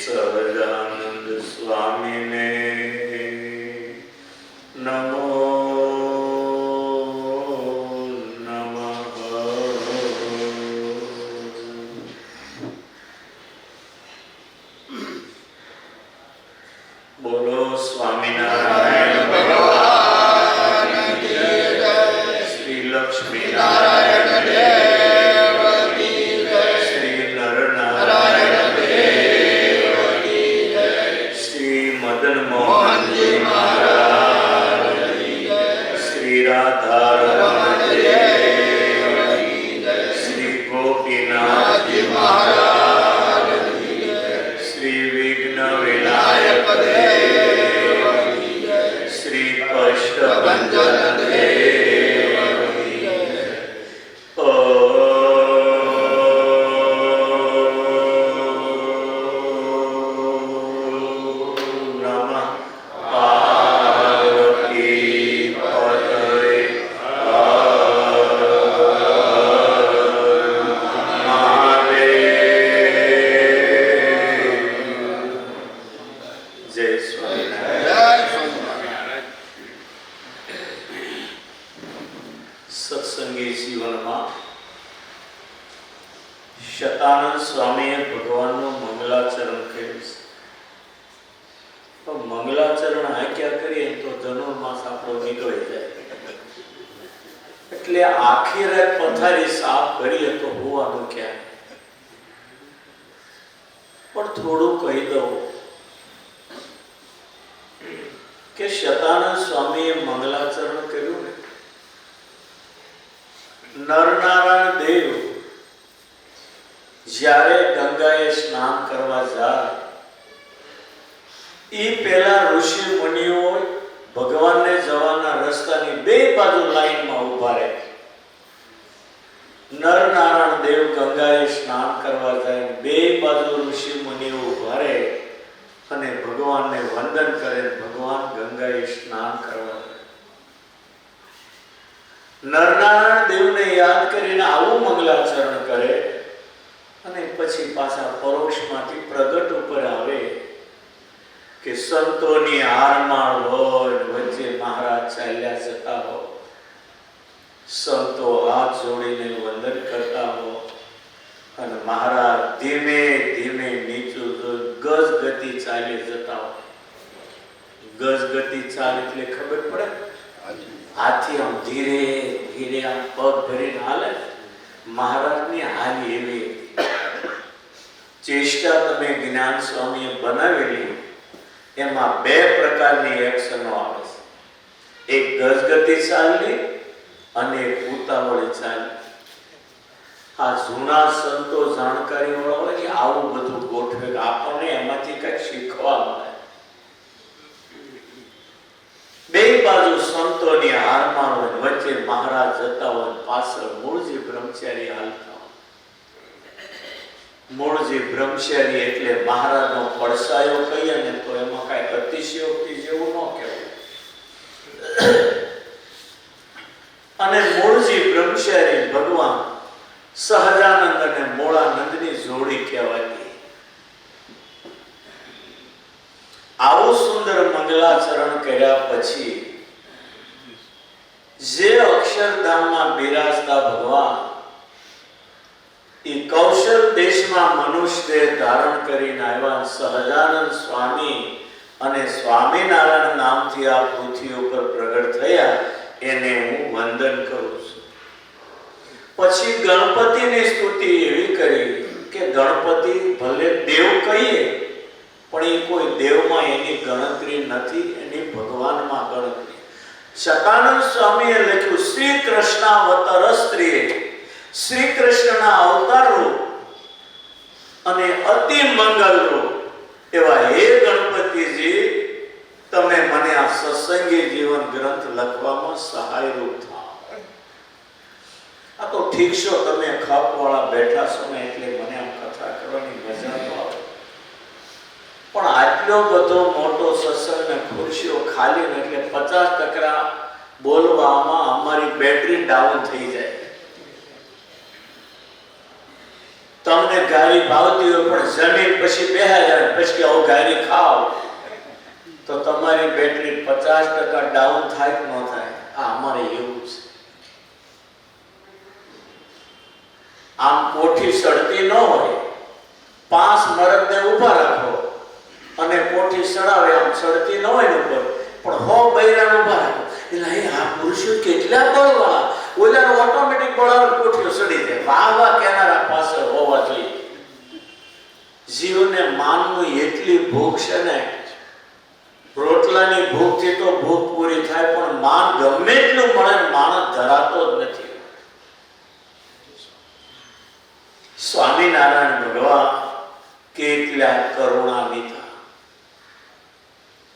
સહજાનંદ સ્વામીને નમો બોલો સ્વામિનારાયણ ભગવાન કી જય. શ્રી લક્ષ્મી નારાયણ દેવ કી જય. શ્રી નરનારાયણ દેવ કી જય. શ્રી મદન મોહનજી મહારાજ કી જય. શ્રી રાધારમણ દેવ કી જય. શ્રી ગોપીનાથજી મહારાજ કી જય. શ્રી વિઘ્ન વિનાયક દેવ ભંજન દેવ કી જય. નમઃ પાર્વતી પતયે મહાદેવ. જય સ્વામિનારાયણ. સત્સંગી જીવનમાં શતાનંદ સ્વામીએ ભગવાનનું મંગલાચરણ કર્યું છે. તો મંગલાચરણ આખ્યા કરીએ તો ધનુર્માસ આપણો નીકળી જાય, એટલે આખી રાત પથારી સાફ કરીએ તો હોવાનું ક્યાં. પણ થોડું કહી દઉં કે શતાનંદ સ્વામીએ મંગલાચરણ કર્યું ને, નરનારાયણ દેવ જ્યારે ગંગાએ સ્નાન કરવા જાય એ પહેલા ઋષિ મુનિઓ ભગવાનને જવાના રસ્તાની બે બાજુ લાઈનમાં ઉભા રહે. નરનારાયણ દેવ ગંગાએ સ્નાન કરવા જાય, બે બાજુ ઋષિ મુનિઓ ઉભા રહે અને ભગવાનને વંદન કરે. ભગવાન ગંગાએ સ્નાન કરવા જાય. નરનારાયણ દેવને યાદ કરીને આવું મંગલાચરણ કરે અને પછી પાછા પરોક્ષમાંથી પ્રગટ ઉપર આવે કે સંતોની હારમાળ હોય, વચ્ચે મહારાજ ચાલ્યા જતા હો, સંતો હાથ જોડીને વંદન કરતા હો અને મહારાજ ધીમે ધીમે નીચું ગજ ગતિ ચાલી જતા હો. ગજ ગતિ ચાલ એટલે ખબર પડે, હાથી આમ ધીરે ધીરે આમ પગ ભરીને હાલે. મહારાજની હાલી એવી ચેષ્ટા તમે જ્ઞાન સ્વામીએ બનાવેલી, એમાં બે પ્રકારની એક્શનો આવે છે. એક ગજગતિ ચાલની અને એક ઉતાવળી ચાલની. આ જૂના સંતો જાણકારી વાળા હોય કે આવું બધું ગોઠવે, આપણને એમાંથી કંઈક શીખવા મળે. બે બાજુ સંતોની હારમાળ હોય, વચ્ચે મહારાજ જતા હોય, પાછળ મૂળજી બ્રહ્મચારી હાલતા હોય. મૂળજી બ્રહ્મચારી એટલે મહારાજનો પડસાયો કહીએ ને તો એમાં કઈ અતિશયોક્તિ જેવું ન કહેવાય. અને મૂળજી બ્રહ્મચારી ભગવાન સહજાનંદ અને મોળાનંદની જોડી કહેવાતી. આવું સુંદર મંગલાચરણ કર્યા પછી જે અક્ષરધામમાં બિરાજતા ભગવાન એ કૌશલ દેશમાં મનુષ્ય દેહ ધારણ કરીને આવ્યા સહજાનંદ સ્વામી અને સ્વામિનારાયણ નામથી આ પૃથ્વી ઉપર પ્રગટ થયા, એને હું વંદન કરું છું. પછી ગણપતિની સ્તુતિ એવી કરી કે ગણપતિ ભલે દેવ કહીએ પણ એ કોઈ દેવમાં એની ગણતરી નથી, એની ભગવાનમાં ગણતરી. શતાનંદ સ્વામીએ લખ્યું શ્રી કૃષ્ણાવતાર સ્ત્રીએ, શ્રી કૃષ્ણના અવતાર રૂપ અને અતિ મંગલ રૂપ એવા હે ગણપતિજી, તમે મને આ સત્સંગી જીવન ગ્રંથ લખવામાં સહાયરૂપ થાઓ. આ તો ઠીક છો, તમે ખપ વાળા બેઠા છો ને એટલે મને આમ કથા કરવાની મજા ન આવે, પણ આટલો બધો મોટો સત્સંગ ને ખુરશીઓ ખાલી ને એટલે 50% બોલવામાં અમારી બેટરી ડાઉન થઈ જાય. તમને ગારી ભાવતી હોય પણ જમીન પછી બેહા જાય પછી કે આવું ગારી ખાઓ તો તમારી બેટરી 50% ડાઉન થાય કે ન થાય? આ અમારે એવું છે. આમ કોઠી સડતી ન હોય, 5 મરદને ઊભા રાખો અને કોઠી સડાવે, આમ સડતી ન હોય ને ઉપર, પણ 100 બૈરાને ઊભા રાખો એટલે આ પુરુષો કેટલા બળવાળા, ઓલાનો ઓટોમેટિક બળાવે કોઠીઓ સડી જાય. વાહ વાહ કેનારા પાસે હોવા જોઈએ. જીવને માનનું એટલી ભૂખ છે ને, રોટલાની ભૂખથી તો ભૂખ પૂરી થાય પણ માન ગમે એટલું મળે માણસ ધરાતો જ નથી. સ્વામિનારાયણ ભગવાન કેટલા કરુણાનિધિ.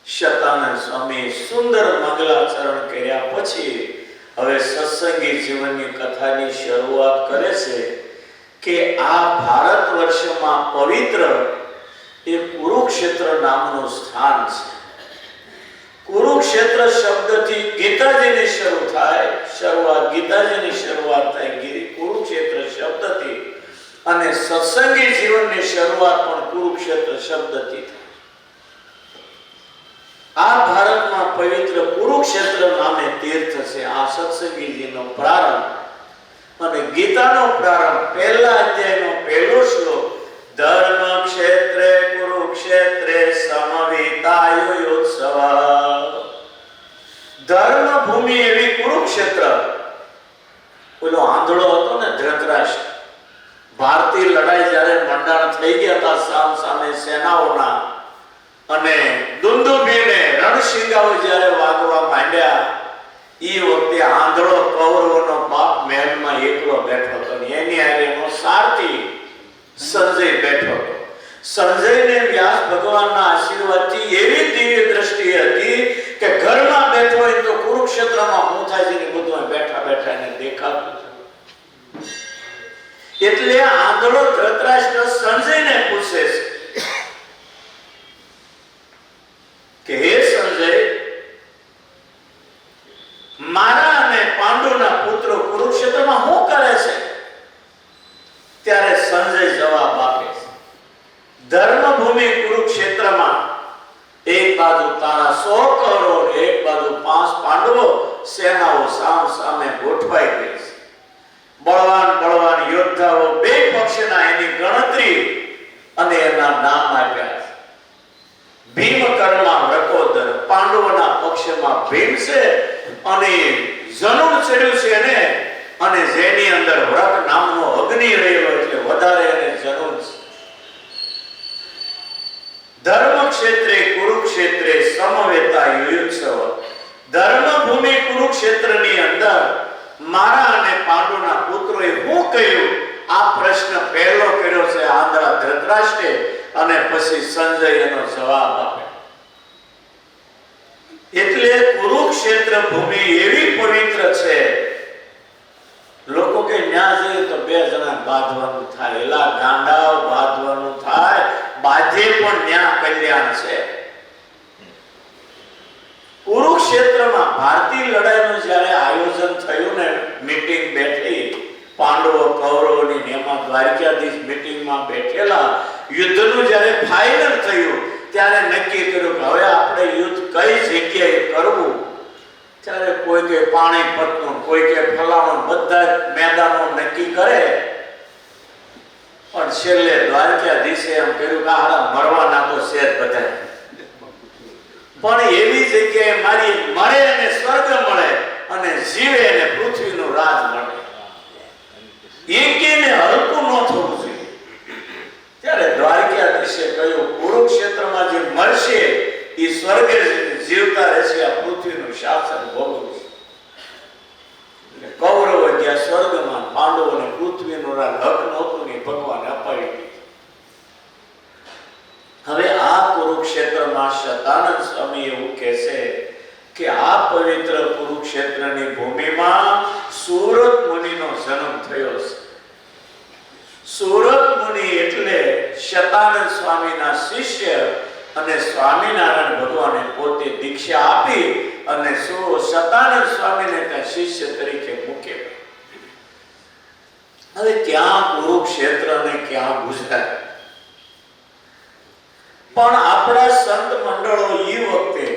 શતાનંદ સ્વામી સુંદર મંગલાચરણ કર્યા પછી હવે સત્સંગી જીવનની કથાની શરૂઆત કરે છે કે આ ભારત વર્ષમાં પવિત્ર એ કુરુક્ષેત્ર નામનું સ્થાન છે. કુરુક્ષેત્ર શબ્દથી ગીતાજીની શરૂ થાય, ગીતાજીની શરૂઆત થાય કુરુક્ષેત્ર શબ્દથી, અને સત્સંગી જીવનની શરૂઆત પણ કુરુક્ષેત્ર શબ્દથી થાય. આ ભારતમાં પવિત્ર કુરુક્ષેત્ર નામે તીર્થ છે. આ સત્સંગીજીનો પ્રારંભ અને ગીતાનો પ્રારંભ પહેલા અધ્યાયનો પહેલો શ્લોક, ધર્મ ક્ષેત્રે કુરુક્ષેત્રે સમવિતાયુયોત્સવ. ધર્મ ભૂમિ એવી કુરુક્ષેત્ર. ઓલો આંધળો હતો ને ધૃતરાષ્ટ્ર, ભારતીય લડાઈ જ્યારે મંડાણ થઈ ગયા હતા સામ સામે સેનાઓના, અને દુંદુભીને રણશિંગાઓ જ્યારે વાગવા માંડ્યા, એ વખતે આંધળો કૌરવોનો બાપ મહેલમાં એકલો બેઠો હતો. એની આગળ એનો સારથી સંજય બેઠો હતો. સંજયને વ્યાસ ભગવાનના આશીર્વાદથી એવી દિવ્ય દ્રષ્ટિ હતી કે ઘરમાં બેઠો હોય તો કુરુક્ષેત્રમાં હું થાય છે ને બધું બેઠા બેઠા એને દેખાતું. એટલે આંધળો ધૃતરાષ્ટ્ર સંજયને પૂછે છે કે હે સંજય, મારા અને પાંડુના પુત્રો કુરુક્ષેત્રમાં શું કરે છે? ત્યારે સંજય જવાબ આપે છે, ધર્મભૂમિ કુરુક્ષેત્રમાં એક બાજુ તારા 100 કૌરવો, એક બાજુ 5 પાંડવો, સેનાઓ સામ સામે ગોઠવાઈ ગઈ છે. બળવાન યોદ્ધાઓ બે પક્ષના એની ગણતરી અને એના નામ આપ્યા છે. ભીમકર્મા વૃકોદર, પાંડવોના પક્ષમાં ભીમ છે અને જનુન ચડ્યું છે એને, અને જેની અંદર વૃક નામનો અગ્નિ રહ્યો એટલે વધારે એને જનુન છે. ધર્મ ક્ષેત્રે કુરુક્ષેત્રે સમવેતા યુયુત્સવ. ધર્મભૂમિ કુરુક્ષેત્રની અંદર મારા અને પાંડુના પુત્રોએ શું કહ્યું? આ પ્રશ્ન પહેલો કર્યો છે આંધળા ધૃતરાષ્ટ્રે, અને પછી સંજય એનો જવાબ આપે. એટલે કુરુક્ષેત્ર ભૂમિ એવી પવિત્ર છે, લોકો કે ન્યા જઈએ તો 2 જણા બાંધવાનું થાય, એલા ગાંડાઓ બાંધવાનું થાય, બાધે પણ ન્યા કલ્યાણ છે. કુરુક્ષેત્રમાં ભારતીય લડાઈનું જ્યારે આયોજન થયું ને, મીટિંગ બેઠી પાંડવો કૌરવોની, એમાં દ્વારકાધીશ મીટિંગમાં બેઠેલા, યુદ્ધનું જ્યારે ફાઇનલ થયું ત્યારે નક્કી કર્યું કે હવે આપણે યુદ્ધ કઈ જગ્યાએ કરવું. ત્યારે કોઈ કે પાણીપતનું, કોઈ કે ફલાણું, બધા મેદાનો નક્કી કરે, પણ છેલ્લે દ્વારકાધીશે એમ કહ્યું કે હાડા મરવાના તો છે બધા, પણ એવી જગ્યાએ મારી મળે અને સ્વર્ગ મળે અને જીવે અને પૃથ્વીનું રાજ મળે, એકેને હલકું ન થવું જોઈએ. ત્યારે દ્વારકાધીશે કહ્યું કુરુક્ષેત્રમાં જે મળશે એ સ્વર્ગે જીવતા રહેશે, આ પૃથ્વીનું શાસન ભોગવશે. કૌરવો ગયા સ્વર્ગમાં, પાંડવોને પૃથ્વીનું રાજ હક નહોતું ને ભગવાન અપાવી દીધું. હવે આ કુરુક્ષેત્રમાં શતાનંદ સ્વામી એવું કહે છે કે આ પવિત્ર કુરુક્ષેત્રની ભૂમિમાં સુરત મુનિનો જન્મ થયો છે. સુરત મુનિ એટલે શતાનંદ સ્વામીના શિષ્ય, અને સ્વામિનારાયણ ભગવાને પોતે દીક્ષા આપી અને શતાનંદ સ્વામીને ત્યાં શિષ્ય તરીકે મૂકે. હવે ક્યાં કુરુક્ષેત્ર ને ક્યાં ગુજરાત. પણ આપણા સંત મંડળો એ વખતે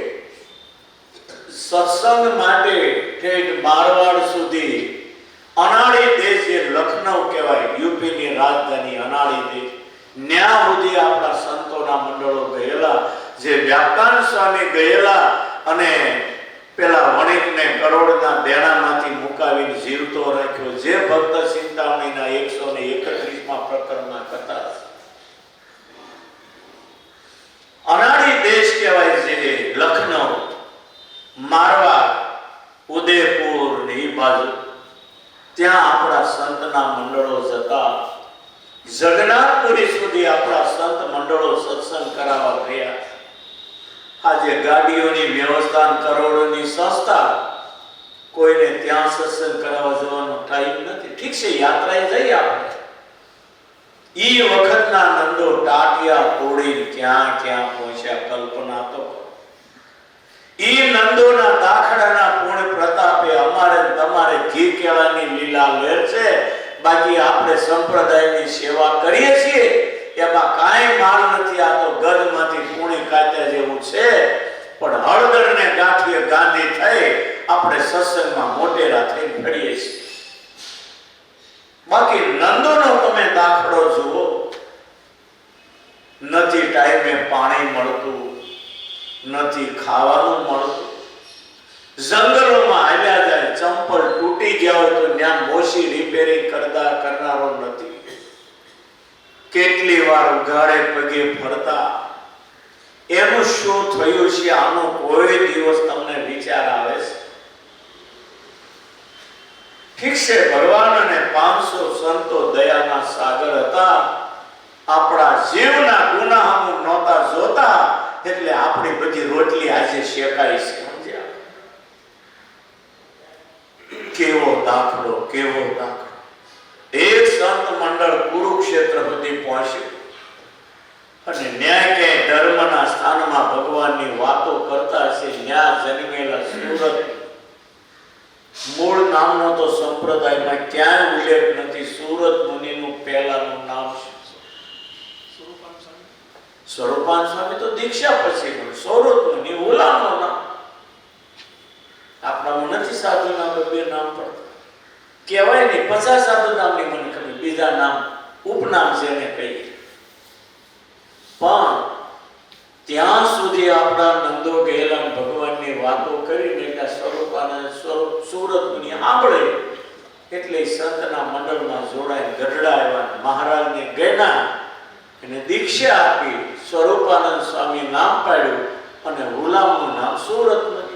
સત્સંગ માટે ઠેઠ મારવાડ સુધી, અનાળી દેશ જે લખનઉ કહેવાય, યુપીની રાજધાની અનાળી દેશ, ન્યા સુધી આપણા સંતોના મંડળો ગયેલા. જે વ્યાખ્યાન સ્વામી ગયેલા અને પેલા વણિકને કરોડના દેણામાંથી મુકાવીને જીવતો રાખ્યો. જે ભક્ત ચિંતામણીના 131માં પ્રકરણના કથા. અનાળી દેશ કહેવાય છે લખનઉ, મારવાડ, ઉદયપુર ને એ બાજુ. ત્યાં આપણા સંતના મંડળો જતા. જગન્નાથપુરી સુધી આપણા સંત મંડળો સત્સંગ કરાવવા ગયા. આજે ગાડીઓની વ્યવસ્થા, કરોડોની સંસ્થા, કોઈને ત્યાં સત્સંગ કરાવવા જવાનો ટાઈમ નથી. ઠીક છે, યાત્રાએ જઈએ આપણે. ઈ વખતના નંદો ટાટિયા તોડી ક્યાં ક્યાં પહોંચ્યા, કલ્પના તો. ઈ નંદોના દાખલાના પૂર્ણ પ્રતાપે અમારે તમારે ઘી કેળાની લીલા લહેર છે. બાકી આપણે સંપ્રદાયની સેવા કરીએ છીએ એમાં કાંઈ માલ નથી. આ તો ગદમાંથી પૂણી કાત્યા જેવું છે. પણ હળદર ને ગાંઠીએ ગાંધી થઈ આપણે સત્સંગમાં મોટેરા થઈ ફરીએ છીએ. બાકી નંદોનો તમે દાખલો જુઓ, નથી ટાઈમે પાણી મળતું, નથી ખાવાનું મળતું. જંગલોમાં હાલ્યા જાય, ચંપલ તૂટી ગયા હોય તો ત્યાં મોસી રિપેરિંગ કરનારો નથી. કેટલી વાર ઉઘાડે પગે ફરતા. એનું શું થયું છે આનો કોઈ દિવસ તમને વિચાર આવે છે? ઠીક છે, ભગવાન અને 500 સંતો દયાના સાગર હતા. આપણા જીવના ગુનાહનું નહોતા જોતા, એટલે આપણી બધી રોટલી આજે શેકાય છે. કેવો દાખલો, કેવો દાખલો. એક સંત મંડળ કુરુક્ષેત્ર સુધી પહોંચ્યું અને ન્યાય કે ધર્મના સ્થાનમાં ભગવાનની વાતો કરતા છે. ન્યા જન્મેલા સુરત, મૂળ નામનો તો સંપ્રદાયમાં ક્યાંય ઉલ્લેખ નથી. સુરત મુનિનું પહેલાનું નામ સ્વરૂપાન સ્વામી તો દીક્ષા પછી, સુરત મુનિ ઉલામનું નામ. આપણામાં નથી સાધુ નામ બે નામ પડતા, કહેવાય નહીં. 50 સાધુ નામની મને ખબર, બીજા નામ ઉપનામ છે એને કહીએ. પણ ત્યાં સુધી આપણા નંદો ગયેલા ભગવાનની વાતો કરીને એટલે સ્વરૂપાને સુરત મુનિ સાંભળે એટલે સંતના મંડળમાં જોડાય, ગઢડા આવ્યા, મહારાજને ગયના એને દીક્ષા આપી, સ્વરૂપાનંદ સ્વામી નામ પાડ્યું અને ગુલામનું નામ સુરત મુનિ.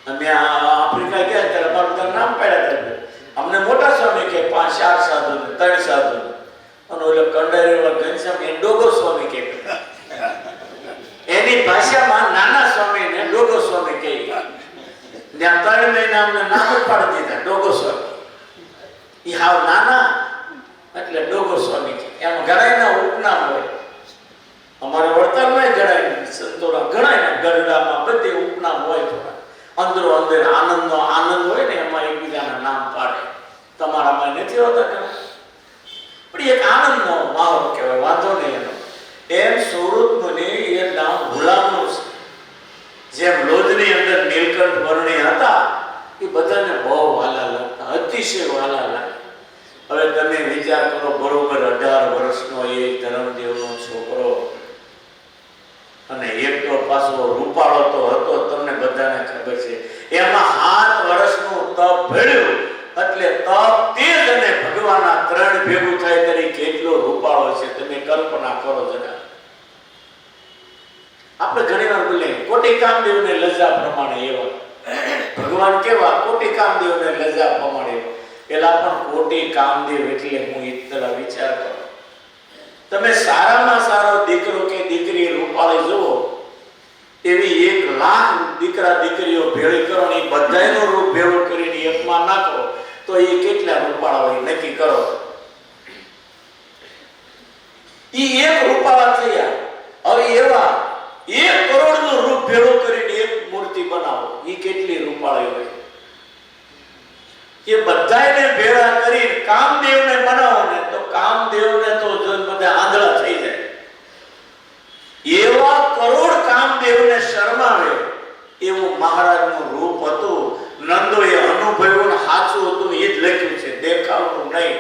અમે આફ્રિકા ગયા ત્યારે બધા નામ પાડ્યા હતા. અમને મોટા સ્વામી કે 5-4 સાધુ, 3 સાધુ, અને ઓલો કંડારીવાળા ઘનશ્યામ એ ડોગો સ્વામી કે. એની ભાષામાં નાના સ્વામીને ડોગો સ્વામી કહે. ત્યાં 3 મહિના અમને નામ પાડી દીધા ડોગો સ્વામી. એ હાવ નાના એટલે ડોગો સ્વામી કે. એમ ઘણાયના ઉપનામ હોય. અમારે વડતાલમાં ઘણાય સંતોના ઘણાયના ગરડામાં બધે ઉપનામ હોય. થોડા અંદરો અંદર આનંદનો આનંદ હોય ને એમાં એકબીજાના નામ પાડે. તમારામાં નથી હોતા ઘણા, પણ એક આનંદનો માહોલ કહેવાય, વાંધો નહીં એનો. એમ સુરત મુનિ એ નામ ગુલામનું છે. જેમ લોધની અંદર નીલકંઠ વર્ણી હતા એ બધાને બહુ વાલા લાગતા, અતિશય વાલા લાગે. હવે તમે વિચાર કરો, બરોબર 18 વર્ષનો એ ધરમદેવનો છોકરો, અને એક તો પાછો રૂપાળો તો હતો, તમને બધાને ખબર છે. એમાં 7 વર્ષનું તપ ભેળ્યું એટલે તપ તેજ અને ભગવાનના 3 ભેગું થાય ત્યારે કેટલો રૂપાળો છે તમે કલ્પના કરો જરા. આપણે ઘણી વાર બોલીએ કોટી કામદેવને લજા પ્રમાણે એવા, ભગવાન કેવા કોટી કામદેવને લજા પ્રમાણે એવા. પેલા પણ કોટી કામદેવ એટલે હું ઇતરા વિચાર કરો. તમે સારામાં સારો દીકરો કે દીકરી રૂપાળી જુઓ, એવી 1 લાખ દીકરા દીકરીઓ ભેળી કરો ને બધાયનું રૂપ ભેળું કરીને એકમાં નાખો તો એ કેટલા રૂપાળા હોય નક્કી કરો. એ 1 રૂપાળા થયા. હવે એવા 1 કરોડનું રૂપ ભેળું કરીને એક મૂર્તિ બનાવો, એ કેટલી રૂપાળી હોય. એ બધાયને ભેળા કરોડ કામદેવને શરમાવે એવું મહારાજનું રૂપ હતું. નંદોએ અનુભવ્યું ને સાચું હતું એ જ લખ્યું છે, દેખાવનું નહીં.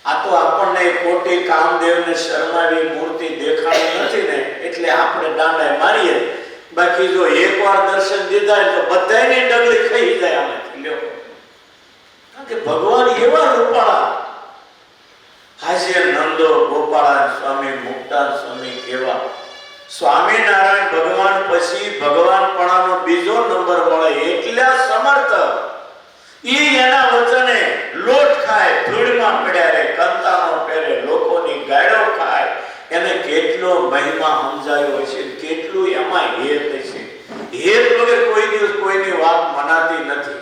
આ તો આપણને કોટી કામદેવને શરમાવી મૂર્તિ દેખાણી નથી ને એટલે આપણે દાંડા મારીએ. બાકી જો એકવાર દર્શન દીધા તો બધાયની ડગલી ખાઈ જાય આમાંથી. લ્યો, કારણ કે ભગવાન એવા રૂપાળા. હાજર નંદો ગોપાળાન સ્વામી મુક્તાન સ્વામી કેવા. સ્વામિનારાયણ ભગવાન પછી ભગવાનપણાનો બીજો નંબર મળે એટલા સમર્થ. ઈ એના વચને લોટ ખાય, ધૂળમાં પડ્યા રે, કંતાનો પહેરે, લોકોની ગાળો ખાય. એને કેટલો મહિમા સમજાયો હશે, કેટલું એમાં હેત હશે. હેત વગર કોઈ દિવસ કોઈની વાત મનાતી નથી.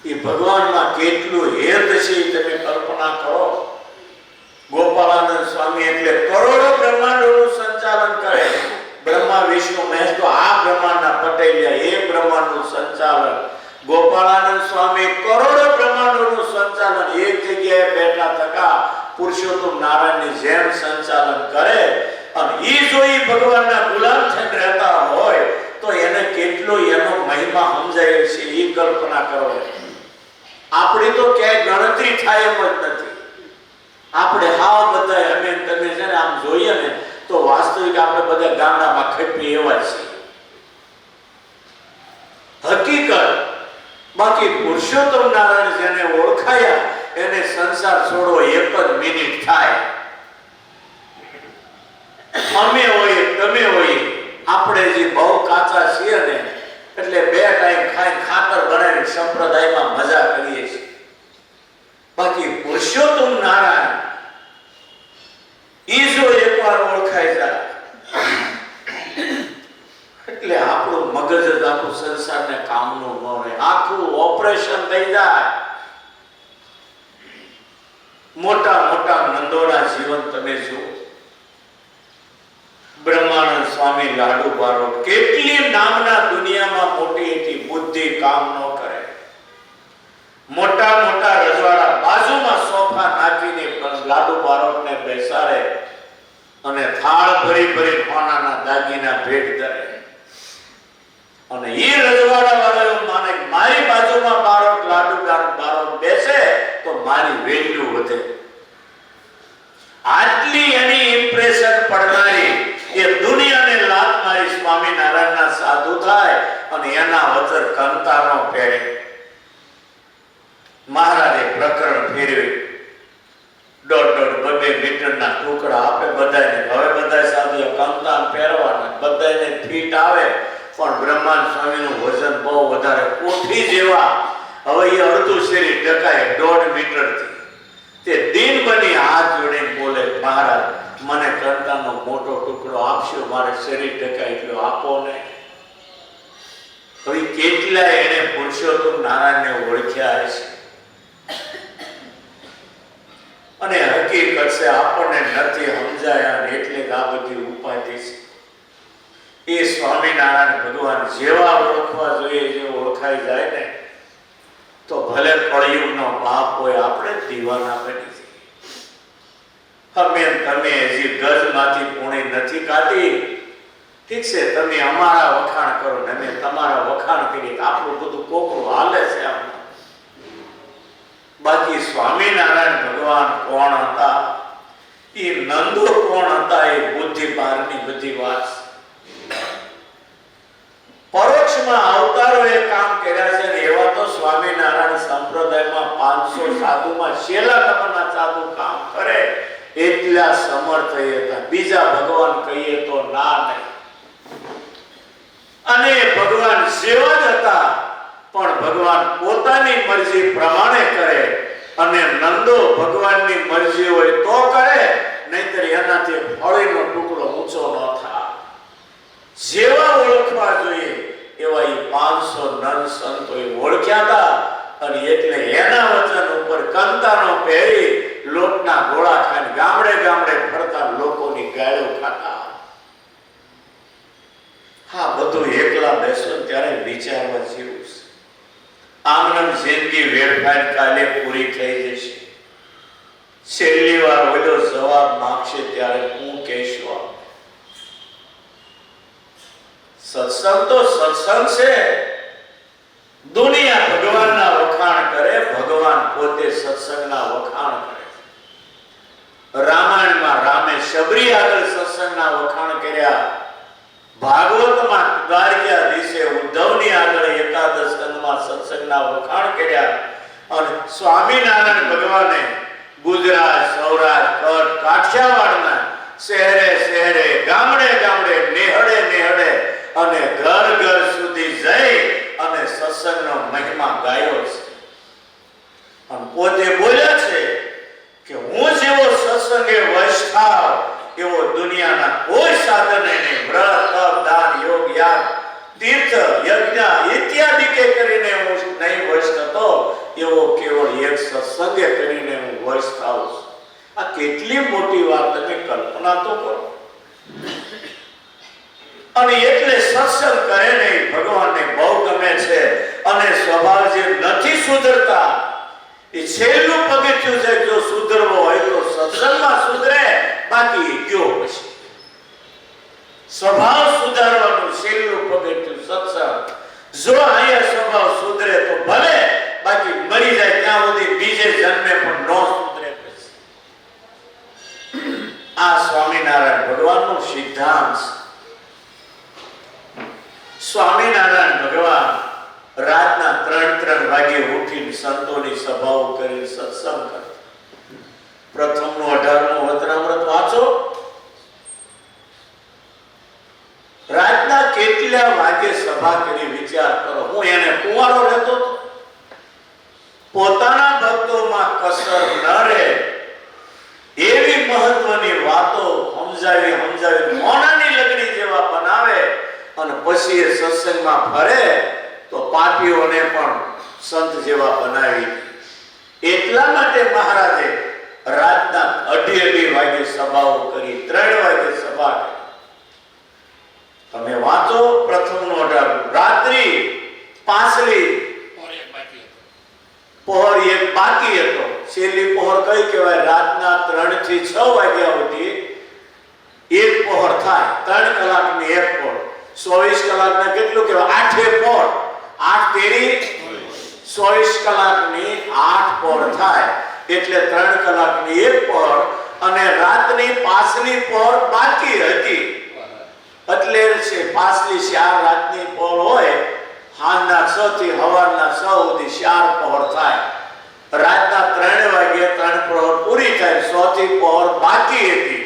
એ ભગવાનમાં કેટલું હેત છે તમે કલ્પના કરો. ગોપાળાનંદ સ્વામી એટલે કરોડો બ્રહ્માંડોનું સંચાલન કરે. બ્રહ્મા વિષ્ણુ મહેશ તો આ બ્રહ્માંડના પટેલિયા, એ બ્રહ્માંડનું સંચાલન. ગોપાળાનંદ સ્વામી કરોડો બ્રહ્માંડોનું સંચાલન એક જગ્યાએ બેઠા થકા પુરુષોત્તમ નારાયણની જેમ સંચાલન કરે. અને ઈ જો ઈ ભગવાનના ગુલામ થઈને રહેતા હોય તો એને કેટલો એનો મહિમા સમજાય છે એ કલ્પના કરો. આપણી તો ક્યાંય ગણતરી થાય એમ જ નથી. આપણે હાવ બધા અમે તમે છે ને આમ જોઈએ ને તો વાસ્તવિક આપણે બધા ગામડામાં ખપી એવા છીએ હકીકત. બાકી પુરુષોત્તમ નારાયણ જેને ઓળખાયા એને સંસાર છોડો એક જ મિનિટ થાય. અમે હોય તમે હોય આપણે જે બહુ કાચા છીએ ને એટલે બે ટાઈમ ખાઈ ખાતર બનાવી સંપ્રદાયમાં મજા કરીએ છીએ. બાકી પુરુષોત્તમ નારાયણ ઈ જો એકવાર ઓળખાઈ જાય એટલે આપણું મગજ જ આખું સંસારને કામનું ન રહે, આખું ઓપરેશન થઈ જાય. મોટા મોટા નંદોના જીવન તમે જુઓ. બ્રહ્માનંદ સ્વામી લાડુ બારોટ કેટલી નામના દુનિયામાં મોટી હતી, બુદ્ધિ કામ ન કરે. મોટા મોટા રજવાડા બાજુમાં સોફા નાખીને લાડુ બારોટને બેસાડે અને થાળ ભરી ભરી સોનાના દાગીના ભેટ કરે. અને એ રજવાડા વાળા માને મારી બાજુમાં બારોટ લાડુ બારોટ બેસે તો મારી વેલ્યુ વધે. આટલી એની ઇમ્પ્રેશન પડનારી એ દુનિયાને લાત મારી સ્વામિનારાયણના સાધુ થાય અને એના વચર કંતાનો પહેરે. મહારાજે પ્રકરણ ફેરવી 1.5-2 મીટરના ટુકડા આપે બધાને. હવે બધા સાધુ કંતાન પહેરવાના, બધાને ફીટ આવે. પણ બ્રહ્માનંદ સ્વામીનું વજન બહુ વધારે, કોઠી જેવા. હવે એ અડધું શરીર ઢકાય 1.5 મીટરથી. તે દિન બની હાથ જોડીને બોલે, મહારાજ મને કંતાનો મોટો ટુકડો આપશો, મારે શરીર ઢકાય એટલો આપો ને. હવે કેટલા એને પુરુષોત્તમ નારાયણને ઓળખ્યા છે. અને હકીકત છે આપણને નથી સમજાયા એટલે આ બધી ઉપાધિ છે. એ સ્વામિનારાયણ ભગવાન જેવા ઓળખવા જોઈએ જે ઓળખાઈ જાય ને તો ભલે કળિયુગનો બાપ હોય આપણે દીવાના બની જઈએ. અમે તમે હજી ગજમાંથી પૂણી નથી કાઢી, ઠીક છે, તમે અમારા વખાણ કરો ને અમે તમારા વખાણ કરીએ, આપણું બધું કોકરું હાલે છે આમ. બાકી સ્વામિનારાયણ ભગવાન કોણ હતા, એ નંદો કોણ હતા, એ બુદ્ધિ બહારની બધી વાત. પરોક્ષમાં અવતારોએ કામ કર્યા છે ને એવા તો સ્વામિનારાયણ સંપ્રદાયમાં 500 સાધુમાં છેલ્લા નંબરના સાધુ કામ કરે એટલા સમર્થ હતા. બીજા ભગવાન કહીએ તો ના નહીં. અને ભગવાન જેવા જ હતા પણ ભગવાન પોતાની મરજી પ્રમાણે કરે. અને નંદો ભગવાનની મરજી હોય તો કરે, નહીતર એનાથી ફળીનો ટુકડો ઊંચો ન થાય. જેવા ઓળખવા જોઈએ એવા એ 500 નર સંતોએ ઓળખ્યા હતા. અને એટલે એના વચન ઉપર કંતાનો પહેરી લોટના ગોળા ખાઈને ગામડે ગામડે ફરતા લોકોની ગાળો ખાતા. હા, બધું એકલા બેસો ત્યારે વિચારવા જેવું છે. આમનામ જિંદગી વેડફાઈને કાલે પૂરી થઈ જશે. છેલ્લી વાર ઓલો જવાબ માંગશે ત્યારે હું કે સત્સંગ તો સત્સંગ છે. દુનિયા ભગવાનના વખાણ કરે, ભગવાન પોતે સત્સંગના વખાણ કરે. રામાયણમાં રામે શબરી આગળ સત્સંગના વખાણ કર્યા. ભાગવતમાં દ્વારકાધીશે ઉદ્ધવની આગળ એકાદશ સ્કંદમાં સત્સંગના વખાણ કર્યા. અને સ્વામિનારાયણ ભગવાને ગુજરાત, સૌરાષ્ટ્ર, કચ્છ, કાઠિયાવાડના શહેરે શહેરે, ગામડે ગામડે, નેહડે નેહડે અને ઘર ઘર સુધી જઈ અને સત્સંગનો મહિમા ગાયો છે. અને પોતે બોલ્યા છે કે હું જેવો સત્સંગે વશ થાવ એવો દુનિયાના કોઈ સાધન નહીં. વ્રત, તપ, દાન, યોગ, યાગ, તીર્થ, યજ્ઞ ઇત્યાદિ કે કરીને હું નહીં વશ થતો, એવો કેવળ એક સત્સંગે કરીને હું વશ થાઉં છું. આ કેટલી મોટી વાત, તમે કલ્પના તો કરો. અને એટલે સત્સંગ કરે નહીં, ભગવાનને બહુ ગમે છે. અને સ્વભાવ જે નથી સુધરતા એ છેલ્લું પગથિયું છે. જો સુધરવો હોય તો સત્સંગમાં સુધરે, બાકી કયો પછી સ્વભાવ સુધારવાનું છેલ્લું પગથિયું સત્સંગ. જો અહીંયા સ્વભાવ સુધરે તો ભલે, બાકી મરી જાય ત્યાં સુધી બીજે જન્મે પણ ન સુધરે. આ સ્વામિનારાયણ ભગવાનનો સિદ્ધાંત. સ્વામિનારાયણ ભગવાન રાતના 3 વાગે ઉઠીને સંતોની સભાઓ કરી સત્સંગ કરતા. પ્રથમનું 18મું વચનામૃત વાંચો. રાતના કેટલા વાગે સભા કરી વિચાર કરો. હું એને કુંવારો રહેતો હતો. પોતાના ભક્તોમાં કસર ન રહે એવી મહત્વની વાતો સમજાવી મોનાની લગડી જેવા બનાવે અને પછી એ સત્સંગમાં ફરે તો પાપીઓને પણ સંત જેવા બનાવી. એટલા માટે મહારાજે રાતના 2:30 વાગે સભાઓ કરી, 3 વાગે સભા કરી. તમે વાંચો પ્રથમનો 18. રાત્રિ પાછલી પહોર એક બાકી હતો. છેલ્લી પહોર કઈ કહેવાય? રાતના 3 થી 6 વાગ્યા સુધી એક પહોર થાય. 3 કલાકની એક પહોર. 24 કલાકના કેટલું કહેવાય? 8 પહોર. 8 તેરી 24 કલાકની 8 પહોર થાય. એટલે 3 કલાકની એક પહોર અને રાતની પાછલી પહોર બાકી હતી. એટલે છે પાછલી 4 રાતની પહોર હોય, સાંજના 6 થી સવારના 6 સુધી 4 પહોર થાય. રાતના 3 વાગે 3 પહોર પૂરી થાય. 6 થી પહોર બાકી હતી.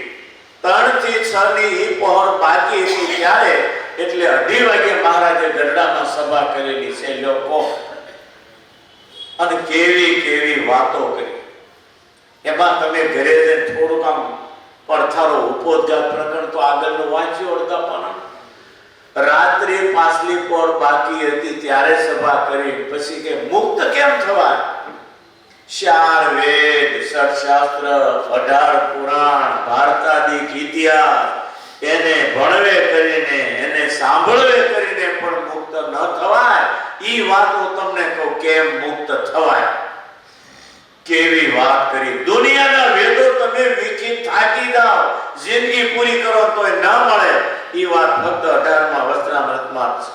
3 થી 6 ની એ પહોર બાકી હતી ત્યારે એટલે 2:30 વાગે મહારાજે ગરડામાં સભા કરેલી છે લોકો. અને કેવી કેવી વાતો કરી. એમાં તમે ઘરે જઈને થોડુંક આમ પડથારો ઉપોદ્ઘાત પ્રકરણ તો આગળનું વાંચ્યું અડધા પાના. રાત્રે પાછલી પહોર બાકી હતી ત્યારે સભા કરી. પછી કે મુક્ત કેમ થવાય? 4 વેદ, 6 શાસ્ત્ર, 18 પુરાણ, ભારતાદિક ઇતિહાસ એને ભણવે કરીને, એને સાંભળવે કરીને પણ મુક્ત ન થવાય. ઈ વાતો તમને કહું કેમ મુક્ત થવાય. કેવી વાત કરી. દુનિયાના વેદો તમે વિખી થાકી જાઓ, જિંદગી પૂરી કરો તોય ન મળે. ઈ વાત ફક્ત 18મા વચનામૃતમાં છે.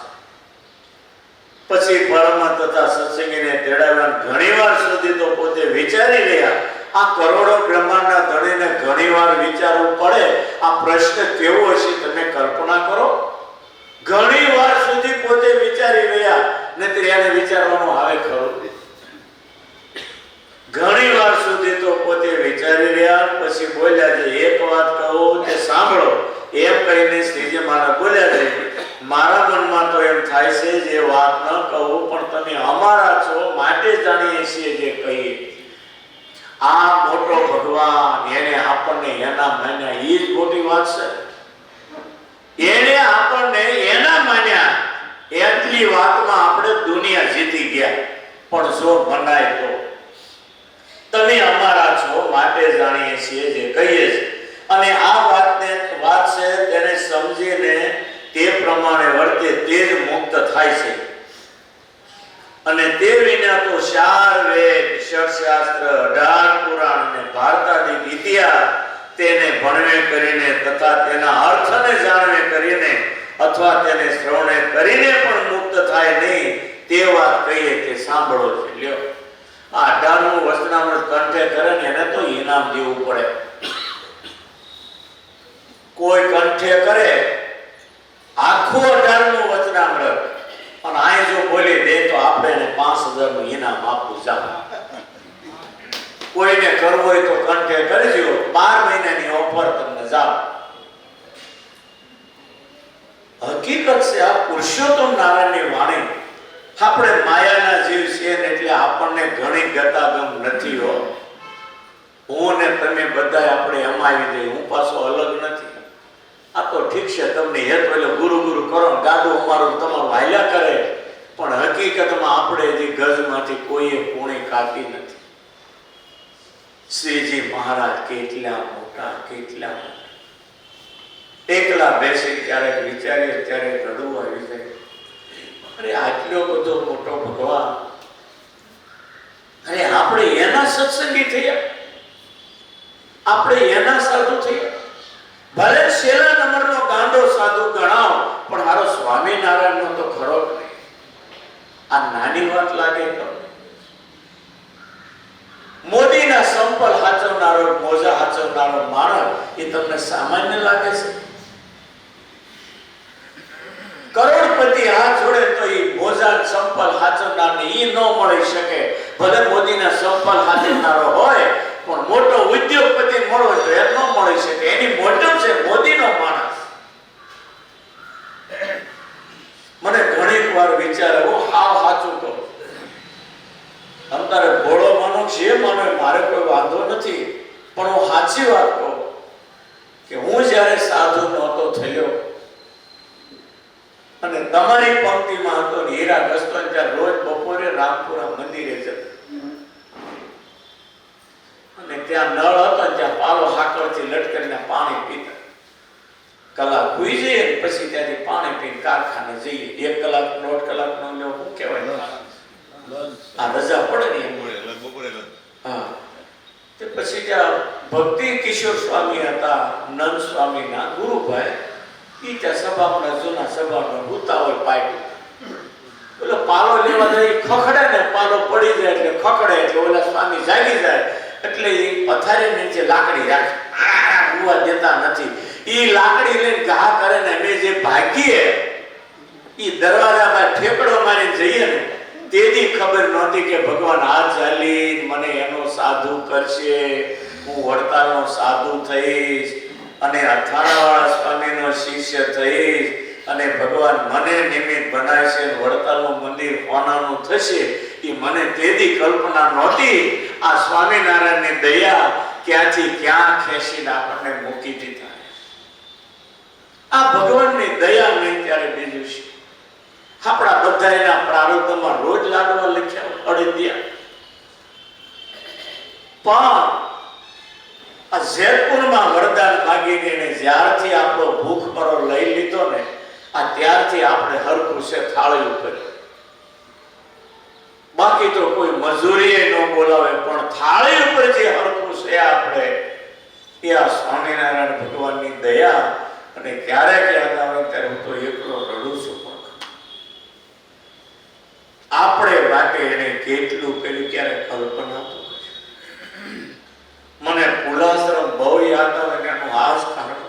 પછી પરમ તથા સત્સંગીને તેડાવ્યા. ઘણીવાર સુધી તો પોતે વિચારી રહ્યા. આ કરોડો બ્રહ્માંડના ધણીને ઘણીવાર વિચારવું પડે. આ પ્રશ્ન કેવો હશે તમે કલ્પના કરો. ઘણીવાર સુધી પોતે વિચારી રહ્યા. નહીતર એને વિચારવાનું આવે ખરું. ઘણીવાર સુધી તો પોતે વિચારી રહ્યા. પછી બોલ્યા છે એક વાત કહું તે સાંભળો. એમ કહીને શ્રીજી મહારાજ બોલ્યા છે મારા મનમાં તો એમ થાય છે જે વાત ન કહું, પણ તમે અમારા છો માટે જાણીએ છીએ જે કહીએ. આ મોટો ભગવાન એને આપણને એના માન્યા, એ જ મોટી વાત છે. એને આપણને એના માન્યા, એટલી વાતમાં આપણે દુનિયા જીતી ગયા. પણ જો મનાય તો તમે અમારા છો માટે જાણીએ છીએ જે કહીએ છીએ. અને આ વાત છે તેને સમજીને તે પ્રમાણે વર્તે તે જ મુક્ત થાય છે. અને તે વિના તો 4 વેદ, 6 શાસ્ત્ર, 18 પુરાણ અને ભારતાદિક ઇતિહાસ તેને ભણવે કરીને તથા તેના અર્થને જાણવે કરીને અથવા તેને શ્રવણે કરીને પણ મુક્ત થાય નહીં તે વાત કહીએ તે સાંભળો છે. લ્યો આ 18મું વચનામૃત કંઠે કરે ને એને તો ઇનામ દેવું પડે. કોઈ કંઠે કરે આખું 18મું વચનામૃત અને આ જો બોલી દે તો આપણે એને 5000 નું ઇનામ આપવું ચાલે. કોઈને કરવું હોય તો કંઠે કરજો, 12 મહિનાની ઓફર તમને જાવ. હકીકત છે આ પુરુષોત્તમ નારાયણની વાણી. આપણે માયાના જીવ છીએ ને એટલે આપણને ઘણી ગતાગમ નથી હો. હું ને તમે બધા આપણે અમાવી દઈએ, હું પાછો અલગ નથી. આ તો ઠીક છે તમને હેત એટલે ગુરુ ગુરુ કરો ગાડું અમારું તમારું હાલ્યા કરે, પણ હકીકતમાં આપણે હજી ગજમાંથી કોઈએ પૂણી કાપી નથી. શ્રીજી મહારાજ કેટલા મોટા, કેટલા મોટા. એકલા બેસી ક્યારેક વિચારીએ ત્યારે રડવું આવી જાય. અરે આટલો બધો મોટો ભગવાન, અરે આપણે એના સત્સંગી થયા, આપણે એના સાધુ થયા. ભલે છેલ્લા નંબરનો ગાંડો સાધુ ગણાવ, પણ મારો સ્વામિનારાયણનો તો ખરો જ નહીં. આ નાની વાત લાગે તો મોદીના સંપલ હાચવનારો, મોજા હાચવનારો માણસ એ તમને સામાન્ય લાગે છે? કરોડપતિ હાથ જોડે તો એ મોજા સંપલ હાચવનારને ઈ ન મળી શકે. ભલે મોદીના સંપલ હાચવનારો હોય, પણ મોટો ઉદ્યોગપતિ મળો તો એ ન મળી શકે. એની મોટમ છે મોદીનો માણસ. મને ઘણી વાર વિચારે, હું હાવ સાચું કહું, અંતરે ભોળો માનો જે માનો મારે કોઈ વાંધો નથી, પણ હું સાચી વાત કહું કે હું જ્યારે સાધુ નહોતો થયો અને તમારી પંક્તિમાં હતો ને હીરા ગસ્તો ત્યારે રોજ બપોરે રામપુરા મંદિરે જતો અને ત્યાં નળ હતો ત્યાં પાલો હાકળથી લટકીને પાણી પીતા. કલાક સુઈ જઈએ પછી ત્યાંથી પાણી પીને કારખાને જઈએ. 1 કલાક 1.5 કલાકનો લેવો શું કહેવાય, આ રજા પડે ને હા. તે પછી ત્યાં ભક્તિ કિશોર સ્વામી હતા, નંદ સ્વામીના ગુરુભાઈ. ઈ ત્યાં સભામાં જૂના સભામાં ભૂતા હોય પાડ્યું. બોલો પાલો લેવા જાય ખખડે ને, પાલો પડી જાય એટલે ખખડે એટલે ઓલા સ્વામી જાગી જાય એટલે એ પથારી નીચે લાકડી રાખે, ઉવા દેતા નથી. ઈ લાકડી લઈને ઘા કરે ને અમે જે ભાગીએ ઈ દરવાજા પર ઠેકડો મારી જઈએ ને તેથી ખબર નહોતી કે ભગવાન આ ચાલી મને એનો સાધુ કરશે, હું વડતાલનો સાધુ થઈશ અને અથાણાવાળા સ્વામીનો શિષ્ય થઈશ અને ભગવાન મને નિમિત્ત બનાવશે, વડતાલનું મંદિર હોનાનું થશે. એ મને તેથી કલ્પના નહોતી. આ સ્વામિનારાયણની દયા ક્યાંથી ક્યાં ખેંચીને આપણને મૂકી દીધા. આ ભગવાનની દયા નહીં ત્યારે બીજું છે. આપણા બધા એના પ્રારબ્ધમાં રોજ લાડવા લખ્યા અડદિયા. પણ આ જેતપુરમાં વરદાન માગીને એને જ્યારથી આપણો ભૂખ પરો લઈ લીધો ને આ ત્યારથી આપણે હરખું છે થાળી ઉપર. બાકી તો કોઈ મજૂરીએ ન બોલાવે, પણ થાળી ઉપર જે હરખું છે આપણે એ આ સ્વામિનારાયણ ભગવાનની દયા. અને ક્યારેક યાદ આવે ત્યારે હું તો એકલો રડું છું. આપણે માટે એને કેટલું કર્યું ક્યારે કલ્પના તો. મને પુલાશ્રમ બહુ યાદ આવે કે એનું આ જ કારણ.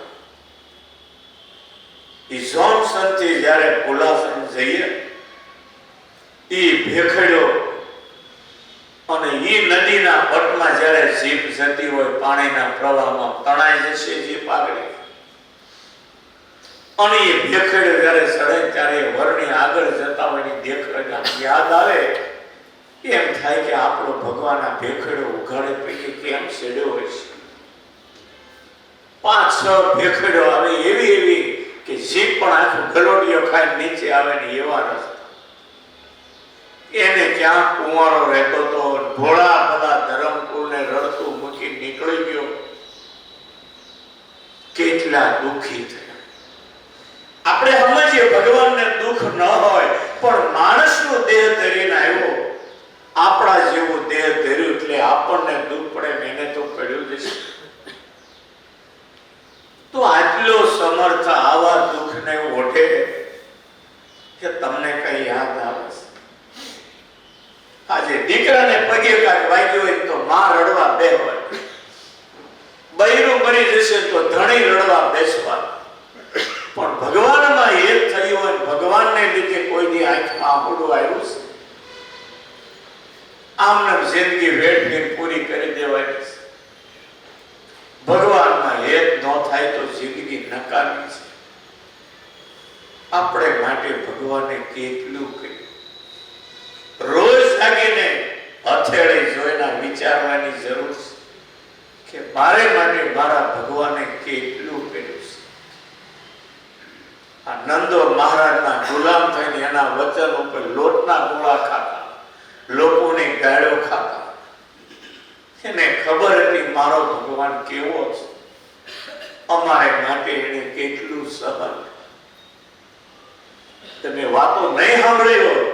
ઈ જોન્સનથી જ્યારે પુલાશ્રમ જઈએ ઈ ભેખડ્યો અને ઈ નદીના પટમાં જ્યારે જીપ જતી હોય પાણીના પ્રવાહમાં તણાઈ જશે જીપ આગળ અને એ ભેખડ્યો જ્યારે ચડે ત્યારે વરણી આગળ જતા હોય દેખાડ યાદ આવે. એમ થાય કે આપણો ભગવાન આ ભેખડ્યો ઉઘાડે પૈકી કેમ છેડ્યો હોય છે. 5-6 ભેખડ્યો આવે એવી એવી કે જીપ પણ આખું ગલોડિયો ખાઈ નીચે આવે ને એવા રસ્તા. એને ક્યાં કુંવારો રહેતો તો ભોળા બધા ધરમકુળને રડતું મૂકી નીકળી ગયો. કેટલા દુઃખી થયા. આપણે સમજીએ ભગવાનને દુઃખ ન હોય, પણ માણસનો દેહ ધરીને આવ્યો, આપણા જેવું દેહ ધર્યું એટલે આપણને દુઃખ પડે. મેને તો પડ્યું જ છે. તો આટલો સમર્થ આવા દુઃખને ઓઢે મરી જશે તો ધણી રડવા બેસવા. પણ ભગવાનમાં એક થયું હોય, ભગવાનને લીધે કોઈની આંખમાં આંબળું આવ્યું છે, આમને જિંદગી વેઠવીને પૂરી કરી દેવાય છે. ભગવાનમાં એક ન થાય તો જિંદગી નકામી છે. આપણે માટે ભગવાને કેટલું કર્યું. રોજ જાગીને હથેળે જોઈને વિચારવાની જરૂર છે કે મારે માટે મારા ભગવાને કેટલું કર્યું છે. આ નંદો મહારાજના ગુલામ થઈને એના વચન ઉપર લોટના ગોળા ખાતા, લોકોની ગાળો ખાતા. એને ખબર હતી મારો ભગવાન કેવો છે, અમારે માટે એને કેટલું સહન. તમે વાતો નહીં સાંભળી હોય,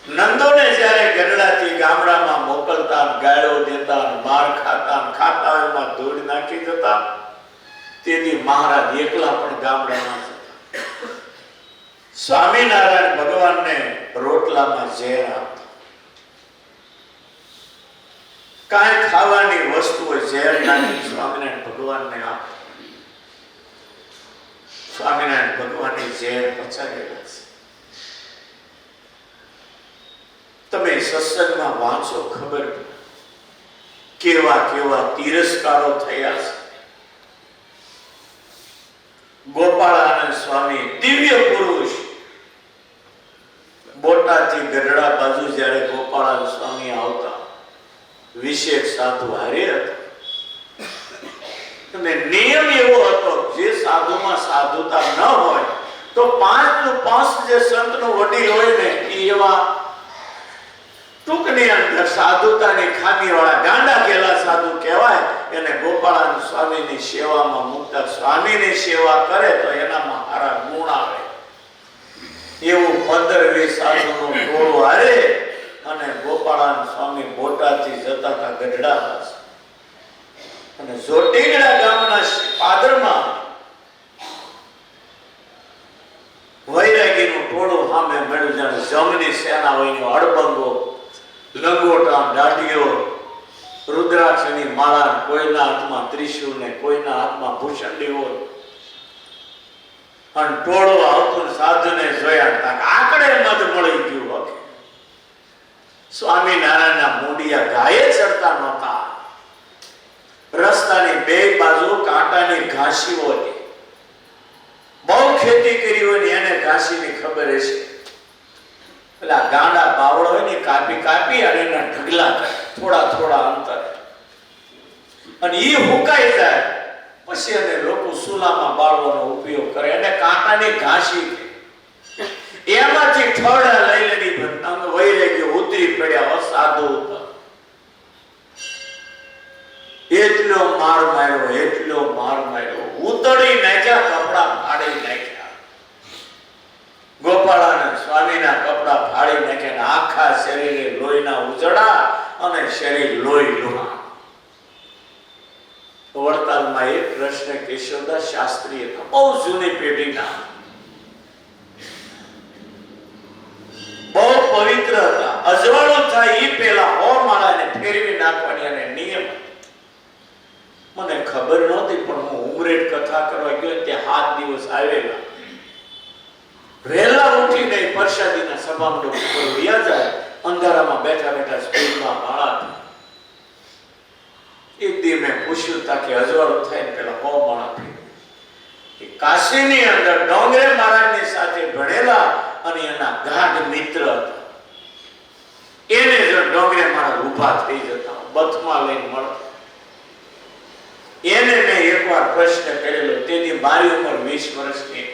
નંદોને જયારે ગઢડાથી ગામડામાં મોકલતા, ગાળો દેતા, માર ખાતા, ખાતા એમાં ધૂળ નાખી જતા, તેથી મહારાજ એકલા પણ ગામડામાં જતા. સ્વામિનારાયણ ભગવાનને રોટલામાં ઝેર આપતા. કાંઈ ખાવાની વસ્તુઓ ઝેર નાખી સ્વામિનારાયણ ભગવાનને આપતા. સ્વામિનારાયણ ભગવાનની ઝેર પચાવેલા છે. તમે સત્સંગમાં વાંચો, ખબર કેવા કેવા તિરસ્કારો થયા છે. ગોપાળાનંદ સ્વામી દિવ્ય પુરુષ, બોટાદથી ગઢડા બાજુ જયારે ગોપાળાનંદ સ્વામી આવતા, વિશેષ સાધુ હારે હતા. અને નિયમ એવો હતો, જે સાધુમાં સાધુતા ન હોય તો પાંચ જે સંતનો વડીલ હોય ને, એવા ટૂંકની અંદર સાધુતાની ખામી વાળા ગાંડા ગેલા સાધુ કહેવાય. એને ગોપાળાનંદ સ્વામીની સેવામાં મૂકતા. સ્વામીની સેવા કરે તો એનામાં સારા ગુણ આવે. એવું 15-20 સાધુનું ટોળું હારે અને ગોપાળાનંદ સ્વામી બોટાદથી જતા હતા ગઢડા. અને જોટીગડા ગામના પાદરમાં વૈરાગીનું ટોળું સામે મળ્યું. જાણે જમની સેના હોય, અડબંગો, લંગોટા, દાઢીઓ, રુદ્રાક્ષની માળા, કોઈના હાથમાં ત્રિશૂળ ને કોઈના હાથમાં ભૂષંડી હોય. અને ટોળો આવતું સાધુને જોયા, આકડે મધ મળી ગયું. સ્વામિનારાયણના મૂંડિયા ગાયે ચડતા નહોતા. રસ્તાની બે બાજુ કાંટાની ઘાસીઓ હતી. બહુ ખેતી કરી હોય ને એને ઘાસીની ખબર હશે. પેલા ગાંડા બાવળો હોય ને, કાપી કાપી અને એના ઢગલા કરે, થોડા થોડા અંતર. અને એ હુકાઈ જાય પછી એને લોકો સુલામાં બાળવાનો ઉપયોગ કરે. એને કાંટાની ઘાસી, એમાંથી ઠોડા લઈ લેની વૈરાગ્ય ઉતરી પડ્યા સાધુ ઉપર. એટલો માર માર્યો, એટલો માર માર્યો, ઉતળી નાખ્યા, કપડા ફાડી નાખ્યા. ગોપાળાનંદ સ્વામીના કપડા ફાડી નાખ્યા. આખા શરીરે લોહીના ઉજળા અને શરીર લોહી લોહા. વડતાલમાં એક કૃષ્ણ કેશવદાસ શાસ્ત્રી હતા, બહુ જૂની પેઢીના, બહુ પવિત્ર હતા. અજવાળું થાય એ પેલા 100 માળાને ફેરવી નાખવાની અને નિયમ. મને ખબર નહોતી, પણ હું ઉમરેઠ કથા કરવા ગયો ત્યાં 7 દિવસ આવેલા. વહેલા ઉઠીને પ્રસાદીના સભામંડપ ઉપર વ્યા જાય, અંધારામાં બેઠા બેઠા સ્કૂલમાં માળા. એક દી મેં પૂછ્યું તા કે અજવાળું થાય ને પેલા 100 માળા ફેરવી. કાશીની અંદર ડોંગરે મહારાજની સાથે ભણેલા અને એના ગાઢ મિત્ર હતા. એને જો ડોંગરે મહારાજ ઊભા થઈ જતા, બથમાં લઈને મળતા. એને મેં એકવાર પ્રશ્ન કરેલો, તેથી મારી ઉંમર 20 વર્ષની.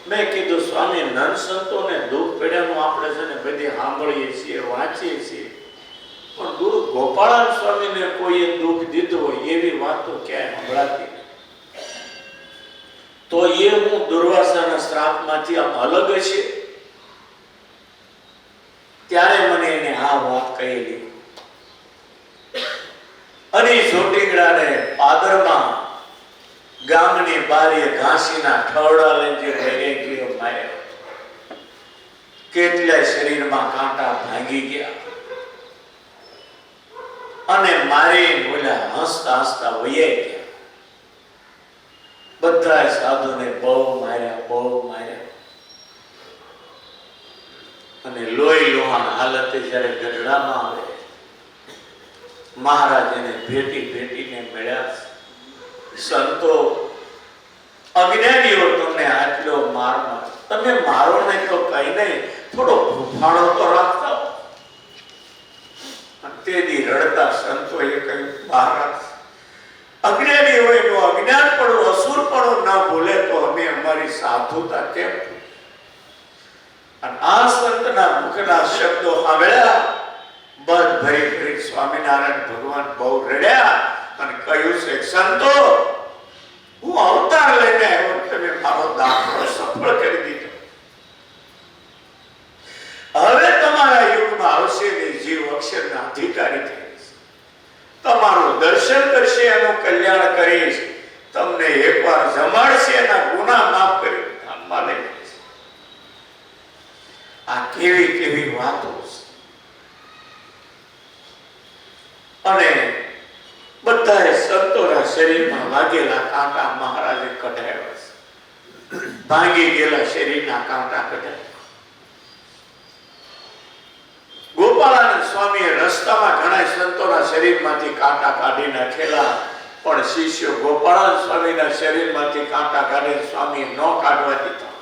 મેં કીધું, સ્વામી, નન સંતોને દુઃખ પડ્યાનું આપણે છે ને બધી સાંભળીએ છીએ, વાંચીએ છીએ, પણ ગુરુ ગોપાળાનંદ સ્વામીને કોઈએ દુઃખ દીધું હોય એવી વાતો ક્યાંય સંભળાતી. તો એ હું દુર્વાસાના શ્રાપમાંથી આમ અલગ હશે. ત્યારે મને એને આ વાત કહેલી. અને જોટીગડાને પાદરમાં ગામની બારીએ ઘાસીના ઠવડા લઈને જે વૈરાગ્યો માર્યા, કેટલાય શરીરમાં કાંટા ભાંગી ગયા. અને મારી બોલ્યા હસતા હસતા વૈયા ગયા. બધા સાધુને બહુ માર્યા. અને લોહી લોહાણ હાલતે જયારે ગઢડામાં આવે, મહારાજ એને ભેટીને મળ્યા. સંતો અજ્ઞાનીઓ તમને આટલો માર, તમે મારો ને તો કઈ નહીં, થોડો ભૂફાળો તો રાખતા. તેથી રડતા સંતોએ કહ્યું, મહારાજ અજ્ઞાની હોય તો અજ્ઞાન પડો, અસુર પડો ના બોલે તો અમે અમારી સાધુતા કેમ? અને આ સંતના મુખના શબ્દો સાંભળ્યા, બધ ભરી સ્વામિનારાયણ ભગવાન બહુ રડ્યા અને કહ્યું છે, સંતો હું અવતાર લઈને આવ્યો, તમે મારો દાખલો સફળ કરી દીધો. હવે તમારા યુગમાં આવશે ને જીવ અક્ષરના અધિકારી થઈશ, તમારું દર્શન કરશે, એનું કલ્યાણ કરીશ, તમને એકવાર જમાડશે, એના ગુના માફ કરી ધામમાં લઈ જશે. આ કેવી વાતો છે. અને બધા સંતોના શરીરમાં વાગેલા કાંટા મહારાજે કઢાવ્યા છે, ભાંગી ગયેલા શરીરના કાંટા કઢાવ્યા. ગોપાળાનંદ સ્વામીએ રસ્તામાં ઘણા સંતોના શરીરમાંથી કાંટા કાઢી નાખેલા, પણ શિષ્યો ગોપાળાનંદ સ્વામીના શરીરમાંથી કાંટા કાઢે સ્વામીએ ન કાઢવા દીધા.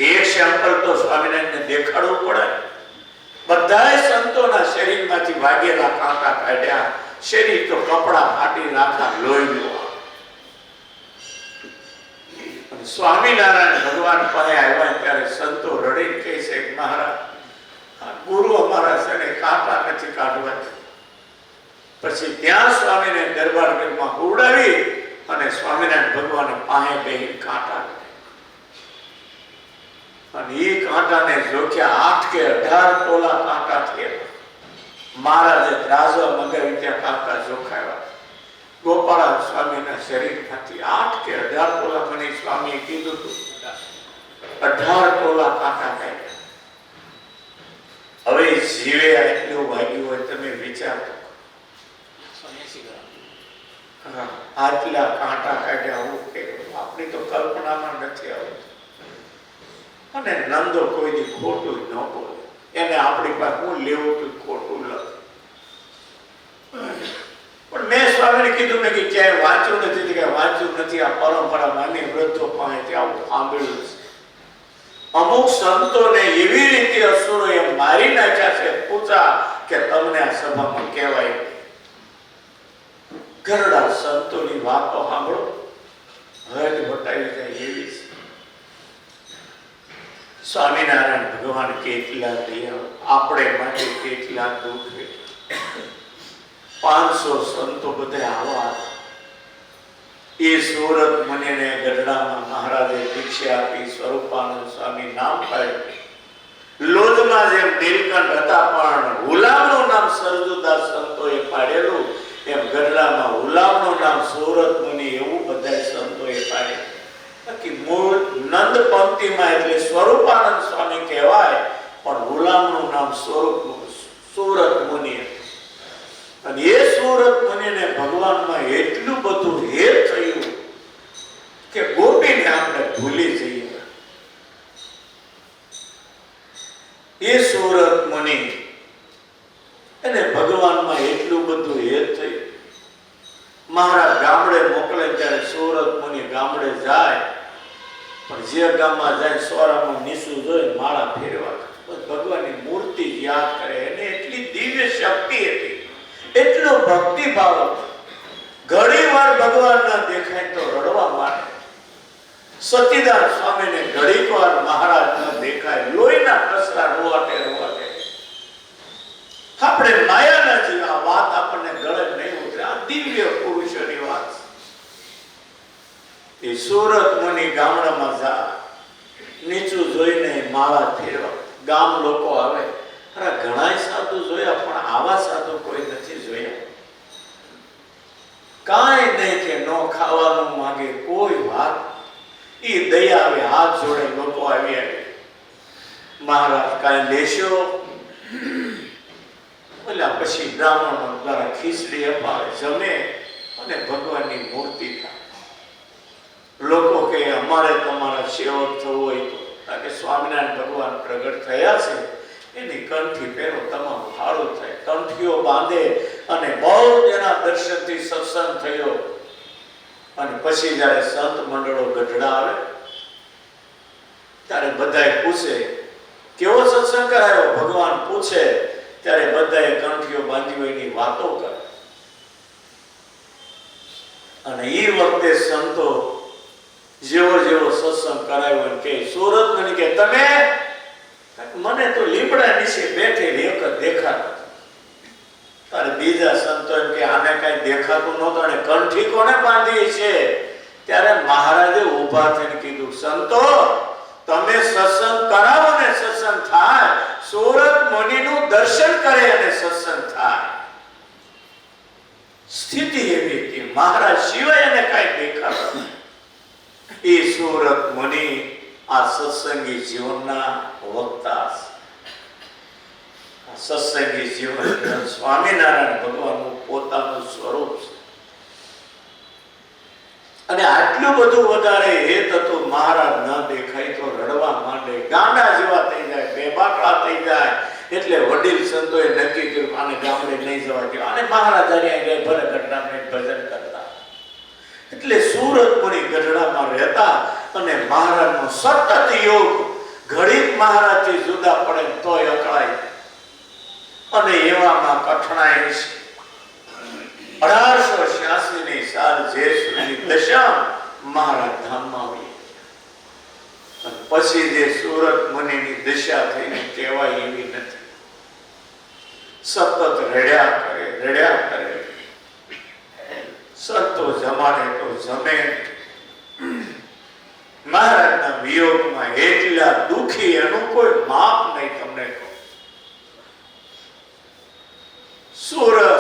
એક સેમ્પલ તો સ્વામિનારાયણને દેખાડવું પડે. બધા સંતોના શરીરમાંથી વાગેલા કાંટા કાઢ્યા. શરીર તો કપડા ફાટી નાખા, લોહી લોહા. સ્વામિનારાયણ ભગવાન પાસે આવ્યા ત્યારે સંતો રડીને કહે છે, મહારાજ ગુરુ અમારા છે કાંટા નથી કાઢવા. પછી ત્યાં સ્વામીને દરબાર ગઢમાં ઉડાવી અને સ્વામિનારાયણ ભગવાન પાસે બેહીને કાંટા, અને એ કાંટાને જોખ્યા 8 કે 18 તોલા કાંટા થયેલા. મહારાજે ત્રાજવા મંગાવી ત્યાં કાંટા જોખાયા. ગોપાળાનંદ સ્વામીના શરીરમાંથી 8 કે 18 તોલા, મને સ્વામીએ કીધું હતું 18 તોલા કાંટા કાઢ્યા. હવે જીવે આટલું વાગ્યું હોય, તમે વિચારો, આટલા કાંટા કાઢ્યા, હું કે આપણી તો કલ્પનામાં નથી આવતું. અને નંદો કોઈ ખોટું ન બોલે, એને આપણી પાસે હું લેવું તો ખોટું લખ. પણ મેં સ્વામીને કીધું ને કે ક્યાંય વાંચ્યું નથી, કે વાંચ્યું નથી, આ પરંપરા માની વૃદ્ધો પાસેથી આવું સાંભળ્યું છે. અમુક સંતોને એવી રીતે અસુરોએ મારી નાખ્યા છે, પૂછા કે તમને આ સભામાં કહેવાય. ઘરડા સંતોની વાતો સાંભળો, હદ વટાવી જાય એવી છે. સ્વામિનારાયણ ભગવાન કેટલા દયા, આપણે માટે કેટલા દુઃખ. 500 સંતો બધા આવા. એ સુરત મને ગઢડામાં મહારાજે દીક્ષા આપી, સ્વરૂપાનંદ સ્વામી નામ પાડ્યું. લોધમાં જેમ નીલકંઠ હતા પણ હુલામનું નામ સરજુદાસ સંતોએ પાડેલું, એમ ગઢડામાં હુલામનું નામ સુરત મુનિ, એવું બધા સંતોએ પાડેલું. બાકી મૂળ નંદ પંક્તિમાં એટલે સ્વરૂપાનંદ સ્વામી કહેવાય, પણ હુલામનું નામ સુરત મુનિ. અને એ સુરત મુનિને ભગવાનમાં એટલું બધું હેત થયું કે ગોપીને આપણે ભૂલી જઈએ. એ સુરત મુનિ એને ભગવાનમાં એટલું બધું હેત થયું. મહારાજ ગામડે મોકલે ત્યારે સુરત મુનિ ગામડે જાય, પણ જે ગામમાં જાય સોરામાં નીસું જોઈ માળા ફેરવા, ભગવાનની મૂર્તિ યાદ કરે. એને એટલી દિવ્ય શક્તિ હતી, એટલો ભક્તિભાવ. ઘણી વાર ભગવાન ના દેખાય તો રડવા માંડે. સતીદાસ સ્વામીને ઘડીક વાર મહારાજ ના દેખાય, લોહીના કસરા રોવાટે. આપણે માયા ના જીવ, આ વાત આપણને ગળે નહીં ઉતરે. આ દિવ્ય પુરુષોની વાત. એ સુરત મુનિ ગામડામાં જા, નીચું જોઈને માળા ફેરવા. ગામ લોકો આવે, ઘણા સાધુ જોયા પણ આવા સાધુ કોઈ નથી જોયા. કાંઈ નહીં કે ન ખાવાનું માંગે, કોઈ વાત. એ દયા આવે, હાથ જોડે લોકો આવી. મહારાજ કાંઈ લેશો? ઓલા પછી બ્રાહ્મણો દ્વારા ખીચડી અપાવે, જમે અને ભગવાનની મૂર્તિ થાય. લોકો કે અમારે તમારા સેવક થવું હોય તો, કારણ કે સ્વામિનારાયણ ભગવાન પ્રગટ થયા છે, એની કંઠી પહેરો, તમારું સારું થાય. કંઠીઓ બાંધે અને બહુ તેના દર્શનથી સત્સંગ થયો. અને પછી જયારે સંત મંડળો ગઢડા આવે ત્યારે બધાએ પૂછે કેવો સત્સંગ કરાયો, ભગવાન પૂછે ત્યારે બધાએ કંઠીઓ બાંધી હોય એની વાતો કરે. અને એ વખતે સંતો જેવો જેવો સત્સંગ કરાયો કે સુરત મને કે તમે, મને તો લીમડા નીચે બેઠેલી એક જ દેખાતો. તારે બીજા સંતો એમ કે આને કઈ દેખાતું નહોતું અને કંઠી કોને બાંધી છે? ત્યારે મહારાજે ઉભા થઈને કીધું, સંતો તમે સત્સંગ કરાવો ને સત્સંગ થાય. સુરત મુનિનું દર્શન કરે અને સત્સંગ થાય. સ્થિતિ એવી કે મહારાજ સિવાય એને કઈ દેખાતું. એ સુરત મુનિ આ સત્સંગી જીવનના વક્તા છે. સત્સંગી જીવન સ્વામિનારાયણ ભગવાનનું પોતાનું સ્વરૂપ છે. અને આટલું બધું વધારે હેત હતું, મહારાજ ન દેખાય તો રડવા માંડે, ગાંડા જેવા થઈ જાય, બેબાકડા થઈ જાય. એટલે વડીલ સંતોએ નક્કી કર્યું આને ગામડે નહીં જવા દે. અને મહારાજ ગયા ભલે ગઢડામાં ભજન કરતા. એટલે સુરત મુનિ ગઢડામાં રહેતા અને મહારાજનો સતત યોગ, ઘડીક મહારાજથી જુદા પડે તોય અકળાય. અને એવામાં કઠણાઈ છે. 1886 સાલ જેઠ સુદની દશા મહારાજ ધામમાં આવી. પછી જે સુરત મુનિની દશા થઈને કહેવાય એવી નથી. સતત રડ્યા કરે. સંતો જમાડે તો જમે. મહારાજના વિયોગમાં એટલા દુખી એનું કોઈ માપ નહીં. તમને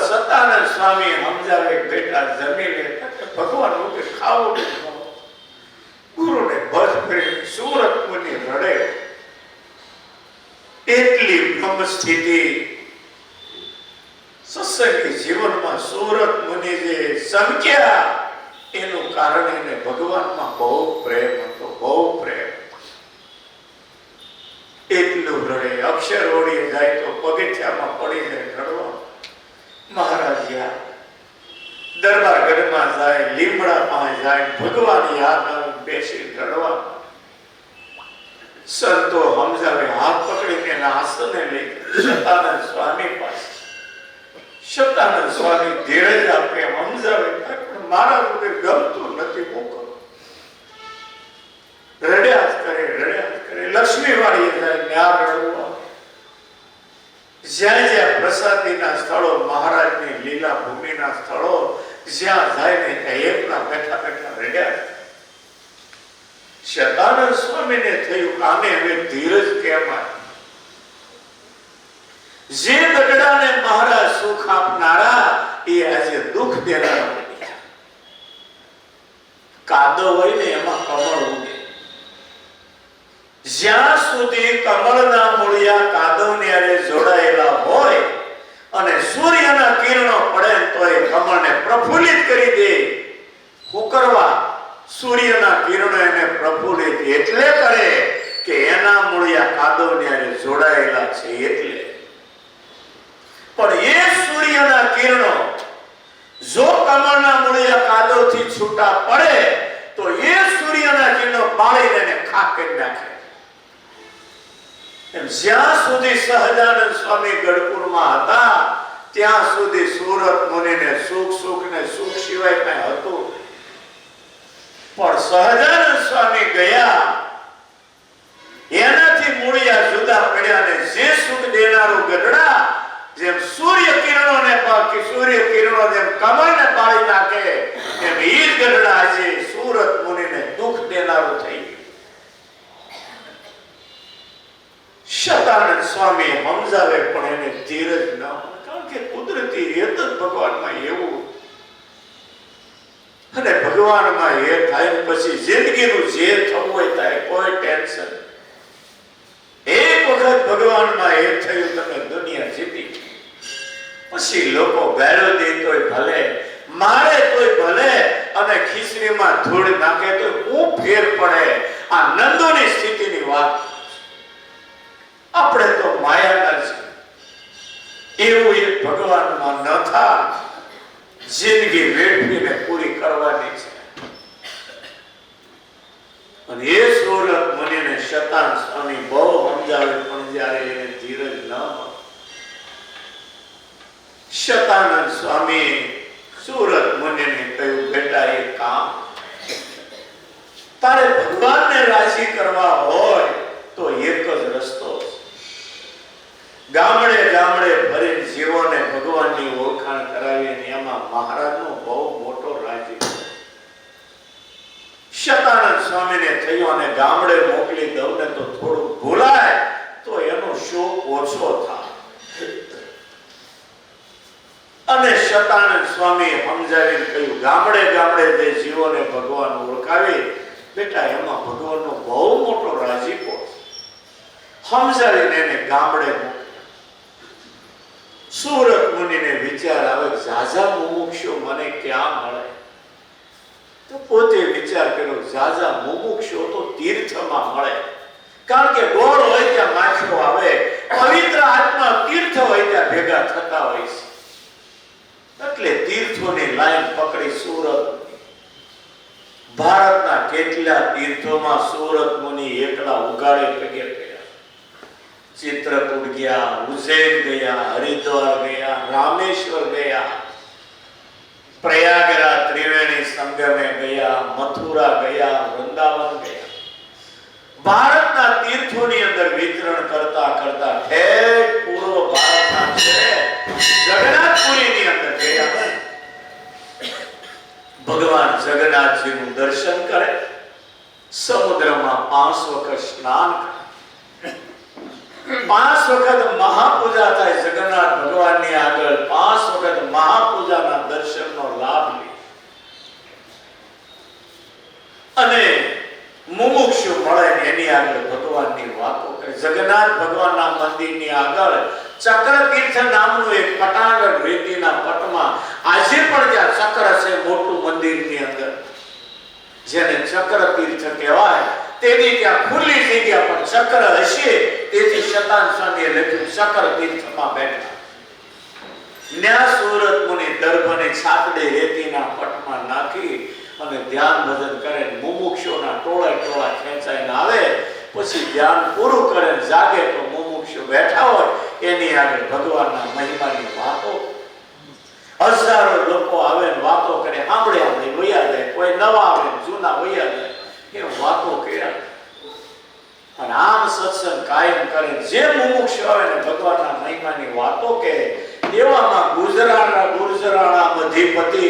સતાનંદ સ્વામી સમજાવે બેટા જમી લે, ભગવાન કે ખાવું ગુરુને બધ કરી. સુરત મુનિ રડે. એટલી બ્રહ્મ સ્થિતિ સત્સંગી જીવનમાં સુરત મુનિ જે સંખ્યા, એનું કારણ એને ભગવાનમાં બહુ પ્રેમ હતો, બહુ પ્રેમ. એટલું રડે, અક્ષર ઓળી જાય તો પગથિયામાં પડી જાય રડવા. મહારાજ યાદ દરબાર ગઢમાં જાય, લીમડા પાસે જાય, ભગવાન યાદ આવે, બેસી રડવા. સંતો સમજાવે, હાથ પકડીને એના આસને લઈ સતાનંદ સ્વામી પાસે. સતાનંદ સ્વામી ધીરજ આપે, સમજાવે, મારા વગર ગમતું નથી, મોકલો. રડ્યા જ કરે. લક્ષ્મી વાળી જાય, ન્યા રડવા. જ્યાં જ્યાં પ્રસાદીના સ્થળો, મહારાજની લીલા ભૂમિના સ્થળો જ્યાં જાય ને ત્યાં એકલા બેઠા રડ્યા. સતાનંદ સ્વામીને થયું આને હવે ધીરજ કેમ આવી? જે ગઢડાને મહારાજ સુખ આપનારા એ આજે દુઃખ દેનારા બની ગયા. કાદવ હોય ને એમાં કમળ ઉગે. જ્યાં સુધી કમળના મૂળિયા કાદવની હારે જોડાયેલા હોય અને સૂર્યના કિરણો પડે તો એ કમળને પ્રફુલ્લિત કરી દે. શું કરવા? સૂર્યના કિરણો એને પ્રફુલ્લિત એટલે કરે કે એના મૂળિયા કાદવની હારે જોડાયેલા છે એટલે. પણ એ સૂર્યના કિરણો જો કમળના મૂળિયા કાદવથી છૂટા પડે તો એ સૂર્યના કિરણો બાળીને એને ખાક કરી નાખે. જ્યાં સુધી સહજાનંદ સ્વામી ગઢપુરમાં હતા ત્યાં સુધી સુરત મુનિને સુખ ને સુખ સિવાય કઈ હતું. પણ સહજાનંદ સ્વામી ગયા, એનાથી મૂળિયા જુદા પડ્યા ને જે સુખ દેનારું ગઢડા જેમ સૂર્ય કિરણોને જેમ કમળને બાળી નાખે એમ એ ગઢડા આજે સુરત મુનિને દુઃખ દેનારું થઈ ગયું. સતાનંદ સ્વામી સમજાવે પણ એને ધીરજ ન હોય, કારણ કે કુદરતી હેત જ ભગવાનમાં એવું. અને ભગવાનમાં એ થાય પછી જિંદગીનું જે થવું હોય થાય, કોઈ ટેન્શન. એક વખત ભગવાનમાં એ થયું તમે દુનિયા જીતી. પછી લોકો ગાળો દે તોય ભલે, મારે તોય ભલે, અને ખીચડીમાં ધૂળ નાખે તો હું ફેર પડે. આ નંદોની સ્થિતિની વાત. આપણે તો માયાના છે. એવું એક ભગવાનમાં ન થાય. જિંદગી વેઠવીને પૂરી કરવાની છે. અને એ સુરત મુનિને શતાન સ્વામી બહુ સમજાવે, પણ જ્યારે એને ધીરજ ન મળે. શતાનંદ સ્વામી સુરત મુનિને કહ્યું, બેટા એ કામ તારે ભગવાનને રાજી કરવા હોય તો એક જ રસ્તો છે. ગામડે ગામડે ફરીને જીવોને ભગવાનની ઓળખાણ કરાવી. એમાં મહારાજનો બહુ મોટો રાજી. શતાનંદ સ્વામીને થયું અને ગામડે મોકલી દઉં ને તો થોડું ભૂલાય તો એનો શોક ઓછો થાય. અને શતાનંદ સ્વામી સમજાવીને કહ્યું, ગામડે ગામડે જે જીવોને ભગવાન ઓળખાવી, બેટા એમાં ભગવાનનો બહુ મોટો રાજીપો છે. સમજાવીને એને ગામડે મોકલ્યા. સુરત મુનિને વિચાર આવે, ઝાઝા મુમુક્ષો મને ક્યાં મળે? તો પોતે વિચાર કર્યો, ઝાઝા મુમુક્ષો તો તીર્થમાં મળે. કારણ કે ગોળ હોય ત્યાં માછલો આવે, પવિત્ર આત્મા તીર્થ હોય ત્યાં ભેગા થતા હોય છે. એટલે તીર્થોની લાઈન પકડી સુરત. ભારતના કેટલા તીર્થોમાં સુરત મુનિ એકલા ઉગાડે પગે ગયા. ચિત્રકૂટ ગયા, ઉજ્જૈન ગયા, હરિદ્વાર ગયા, રામેશ્વર ગયા, પ્રયાગરાજ ત્રિવેણી સંગમે ગયા, મથુરા ગયા, વૃંદાવન ગયા. ભારતના તીર્થોની અંદર વિચરણ કરતા કરતા ઠેઠ પૂર્વ ભારતના છે જગન્નાથપુરીની અંદર ગયા. ભગવાન જગન્નાથજીનું દર્શન કરે, સમુદ્રમાં 5 વખત સ્નાન કરે, 5 વખત મહાપૂજા થાય જગન્નાથ ભગવાનની આગળ. 5 વખત મહાપૂજાના દર્શનનો લાભ લે. અને મુમુક્ષુ મળે એની આગળ ભગવાનની વાતો કરે. જગન્નાથ ભગવાનના મંદિરની આગળ ચક્રતીર્થ નામનું એક પટાંગણ રેતીના પટમાં આજે પણ ત્યાં ચક્ર છે મોટું મંદિરની અંદર, જેને ચક્રતીર્થ કહેવાય. તેની ત્યાં ખુલ્લી જગ્યા પર ચક્ર હશે, તેથી શતાન સ્વામીએ લખ્યું ચક્રતીર્થમાં બેઠા. ન્યા સુરત મુનિ દર્ભને છાપડે રેતીના પટમાં નાખી અને ધ્યાન ભજન કરે. મુમુક્ષોના ટોળા ટોળા ખેંચાઈને આવે. પછી ધ્યાન પૂરું કરે, જાગે તો મુમુક્ષો બેઠા હોય એની આગળ ભગવાનના મહિમાની વાતો. હજારો લોકો આવે ને વાતો કરે, સાંભળે સાંભળે વયા જાય. કોઈ નવા આવે, જૂના વયા જાય, એ વાતો કર્યા. અને આમ સત્સંગ કાયમ કરે. જે મુમુક્ષ આવે ને ભગવાનના મહિમાની વાતો કહે. એવામાં ગુજરાતના અધિપતિ,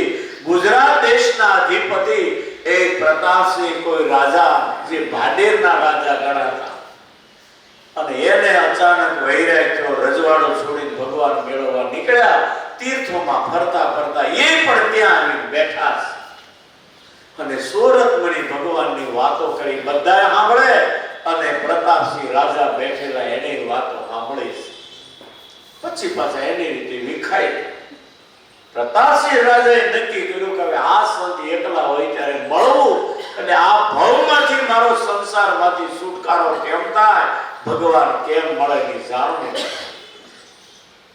ગુજરાત દેશના અધિપતિ એક પ્રતાપસિંહ કોઈ રાજા, જે ભાડેરના રાજા ગણાતા, અને એને અચાનક વૈરાગ થયો. રજવાડો છોડીને ભગવાન મેળવવા નીકળ્યા. તીર્થોમાં ફરતા ફરતા એ પણ ત્યાં આવીને બેઠા. અને સુરત મુનિ ભગવાનની વાતો કરી. બધાએ સાંભળે અને પ્રતાપસિંહ રાજા બેઠેલા એને વાતો સાંભળી. પછી પાછા એની રીતે વિખાય. પ્રતાપસિંહ રાજાએ નક્કી કર્યું કે હવે આ સંત એકલા હોય ત્યારે મળવું, અને આ ભવમાંથી મારો સંસારમાંથી છુટકારો કેમ થાય, ભગવાન કેમ મળે ની જાણવું.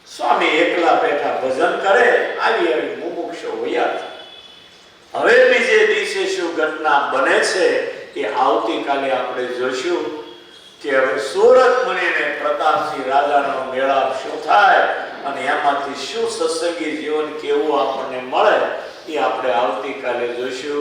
સ્વામી એકલા બેઠા ભજન કરે. આવી આવી મુમુક્ષો વયા. હવે બીજે દિવસે શું ઘટના બને છે એ આવતીકાલે આપણે જોશું કે હવે સુરત મુનિને પ્રતાપસિંહ રાજાનો મેળાપ શું થાય અને એમાંથી શું સત્સંગી જીવન કેવું આપણને મળે એ આપણે આવતીકાલે જોઈશું.